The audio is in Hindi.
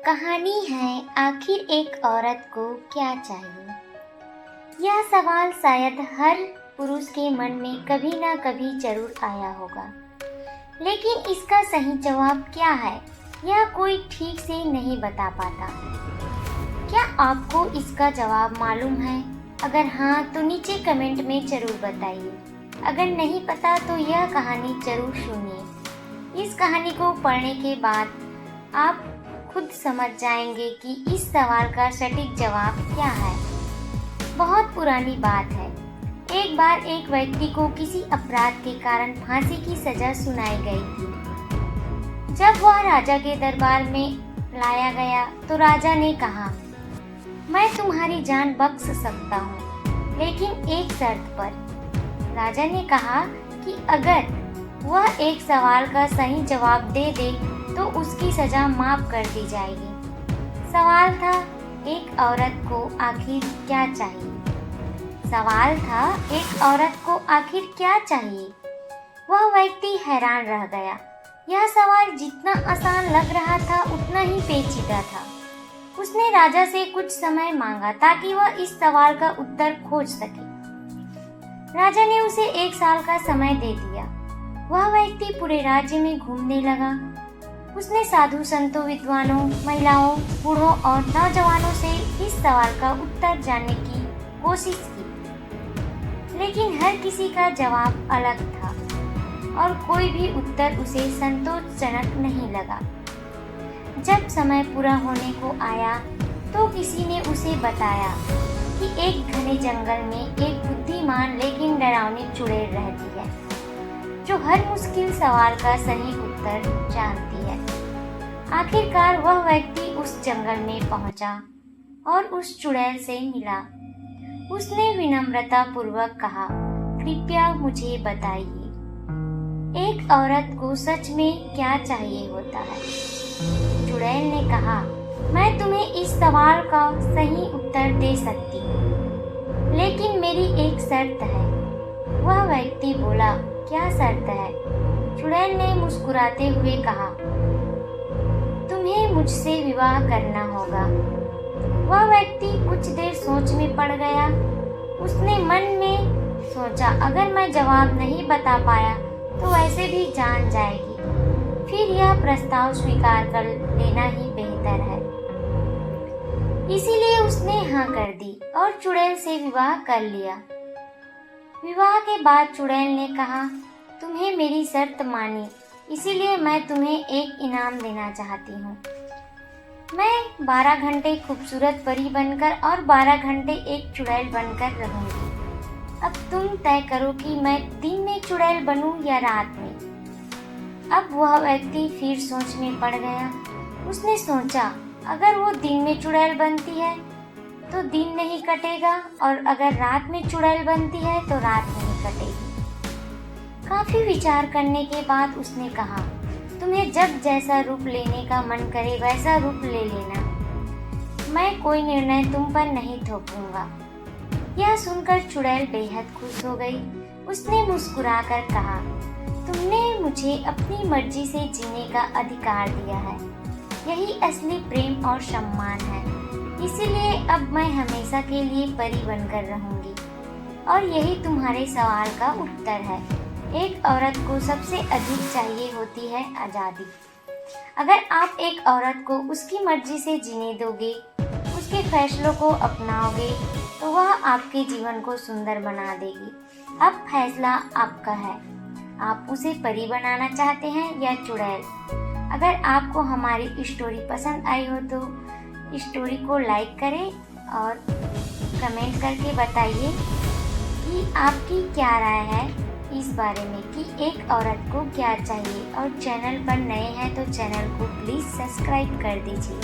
कहानी है आखिर एक औरत को क्या चाहिए। यह सवाल शायद हर पुरुष के मन में कभी ना कभी जरूर आया होगा, लेकिन इसका सही जवाब क्या है यह कोई ठीक से नहीं बता पाता। क्या आपको इसका जवाब मालूम है? अगर हाँ तो नीचे कमेंट में जरूर बताइए। अगर नहीं पता तो यह कहानी जरूर सुनिए। इस कहानी को पढ़ने के बाद आप खुद समझ जाएंगे कि इस सवाल का सटीक जवाब क्या है। बहुत पुरानी बात है। एक बार एक व्यक्ति को किसी अपराध के कारण फांसी की सजा सुनाई गई थी। जब वह राजा के दरबार में लाया गया तो राजा ने कहा, मैं तुम्हारी जान बख्श सकता हूँ, लेकिन एक शर्त पर। राजा ने कहा कि अगर वह एक सवाल का सही जवाब दे दे तो उसकी सजा माफ कर दी जाएगी। सवाल था, एक औरत को आखिर क्या चाहिए? सवाल था, एक औरत को आखिर क्या चाहिए? वह व्यक्ति हैरान रह गया। यह सवाल जितना आसान लग रहा था उतना ही पेचीदा था। उसने राजा से कुछ समय मांगा ताकि वह इस सवाल का उत्तर खोज सके। राजा ने उसे 1 साल का समय दे दिया। वह व्यक्ति पूरे राज्य में घूमने लगा। उसने साधु संतों, विद्वानों, महिलाओं, बूढ़ों और नौजवानों से इस सवाल का उत्तर जानने की कोशिश की, लेकिन हर किसी का जवाब अलग था और कोई भी उत्तर उसे संतोषजनक नहीं लगा। जब समय पूरा होने को आया तो किसी ने उसे बताया कि एक घने जंगल में एक बुद्धिमान लेकिन डरावनी चुड़ैल रहती है, जो हर मुश्किल सवाल का सही उत्तर जानती है। आखिरकार वह व्यक्ति उस जंगल में पहुंचा और उस चुड़ैल से मिला। उसने विनम्रता पूर्वक कहा, कृपया मुझे बताइए, एक औरत को सच में क्या चाहिए होता है? चुड़ैल ने कहा, मैं तुम्हें इस सवाल का सही उत्तर दे सकती हूँ, लेकिन मेरी एक शर्त है। वह व्यक्ति बोला, क्या शर्त है? चुड़ैल ने मुस्कुराते हुए कहा, तुम्हें मुझसे विवाह करना होगा। वह व्यक्ति कुछ देर सोच में पड़ गया। उसने मन में सोचा, अगर मैं जवाब नहीं बता पाया तो वैसे भी जान जाएगी, फिर यह प्रस्ताव स्वीकार कर लेना ही बेहतर है। इसीलिए उसने हाँ कर दी और चुड़ैल से विवाह कर लिया। विवाह के बाद चुड़ैल ने कहा, तुम्हें मेरी शर्त मानी, इसीलिए मैं तुम्हें एक इनाम देना चाहती हूँ। मैं 12 घंटे खूबसूरत परी बनकर और 12 घंटे एक चुड़ैल बनकर रहूंगी। अब तुम तय करो कि मैं दिन में चुड़ैल बनूं या रात में। अब वह व्यक्ति फिर सोच में पड़ गया। उसने सोचा, अगर वो दिन में चुड़ैल बनती है तो दिन नहीं कटेगा, और अगर रात में चुड़ैल बनती है तो रात नहीं कटेगी। काफी विचार करने के बाद उसने कहा, तुम्हें जब जैसा रूप लेने का मन करे वैसा रूप ले लेना, मैं कोई निर्णय तुम पर नहीं थोपूंगा। यह सुनकर चुड़ैल बेहद खुश हो गई। उसने मुस्कुराकर कहा, तुमने मुझे अपनी मर्जी से जीने का अधिकार दिया है। यही असली प्रेम और सम्मान है। इसीलिए अब मैं हमेशा के लिए परी बनकर रहूंगी। और यही तुम्हारे सवाल का उत्तर है। एक औरत को सबसे अधिक चाहिए होती है आज़ादी। अगर आप एक औरत को उसकी मर्जी से जीने दोगे, उसके फैसलों को अपनाओगे, तो वह आपके जीवन को सुंदर बना देगी। अब फैसला आपका है। आप उसे परी बनाना चाहते हैं या चुड़ैल? अगर आपको हमारी स्टोरी पसंद आई हो तो स्टोरी को लाइक करें और कमेंट करके बताइए कि आपकी क्या राय है इस बारे में कि एक औरत को क्या चाहिए। और चैनल पर नए हैं तो चैनल को प्लीज़ सब्सक्राइब कर दीजिए।